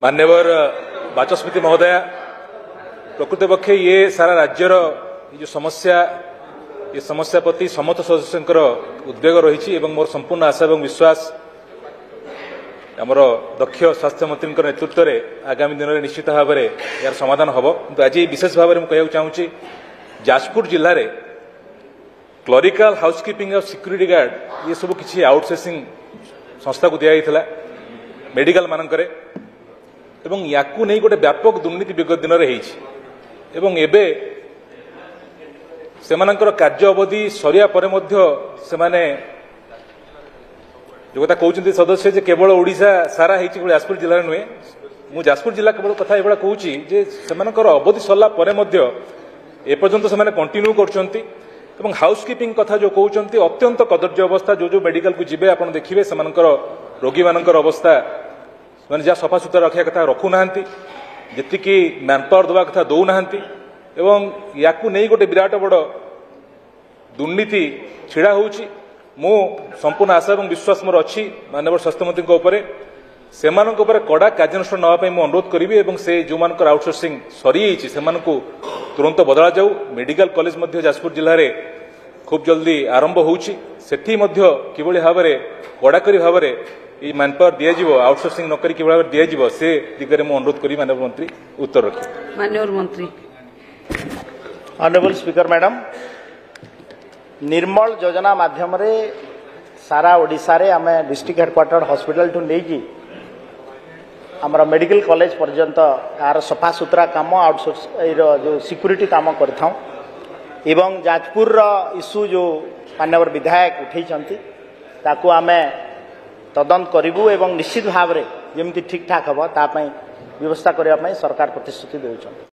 मान्यवर बाचस्पति महोदय, प्रकृत पक्षे ये सारा राज्यर जो समस्या प्रति समस्त सदस्यंकर उद्वेग रही मोर संपूर्ण आशा और विश्वास आमर दक्ष स्वास्थ्य मंत्री नेतृत्व में आगामी दिन में निश्चित भाव में यार समाधान हम। किंतु आज विशेष भाव में कहना चाहूँगी जाजपुर जिले में क्लरिकल हाउसकीपिंग और सिक्यूरीटी गार्ड ये सब किसी आउटसोर्सिंग संस्था को दिया मेडिकल मानक एवं याकू नहीं गोटे व्यापक दुर्नीति विगत दिन में एबे सेमानंकर कार्य अवधि सरिया परे मध्य सेमाने जो कथा कहते सदस्य जे केवल ओडिशा सारा है जाजपुर जिले नुहे मु जाजपुर जिला केवल कथा ये कहूँ जे सेमानंकर अवधि सरला परे मध्य एपर्यंत से कंटिन्यू करछंती एवं हाउसकीपिंग कथा जो कहते अत्यंत कदर्य अवस्था जो मेडिकल को जिबे आपण देखिबे सेमानंकर रोगी मानकर अवस्था मैंने जहाँ सफा सुतरा रखा कथा रखुना जी मैनपावर दवा कथा दौना एवं याकू नहीं गोटे विराट बड़ दुर्नीति छिड़ा हो संपूर्ण आशा और विश्वास मोर अच्छी माननीय स्वास्थ्य मंत्री से कड़ा कार्यानुष्ठान नापी मुझे अनुरोध करी से जो मान आउटसोर्सिंग सरी से तुरंत बदला जाऊ। मेडिकल कॉलेज जाजपुर जिले में खूब जल्दी आरंभ होती भाव में कड़ाकड़ी भाव में ये मैनपावर दिज्व आउटसोर्सिंग नक दिज्व से दिगरे मुझे अनुरोध करी माननीय मंत्री उत्तर रखिए। माननीय मंत्री। ऑनरेबल स्पीकर मैडम, निर्मल योजना माध्यम रे सारा ओडिशा रे आम डिस्ट्रिक्ट हेडक्वार्टर हॉस्पिटल ठू नहीं आमर मेडिकल कॉलेज पर्यंत यार सफा सुतरा काम आउटसोर्स जो सिक्यूरीटी काम करथां एवं जाजपुर इश्यू जो माननीय विधायक उठेइछंती ताकू आमे तदंत करूँ एवं निश्चित भाव में जमी ठीक ठाक हम ताप व्यवस्था करने सरकार प्रतिश्रुति देउछन।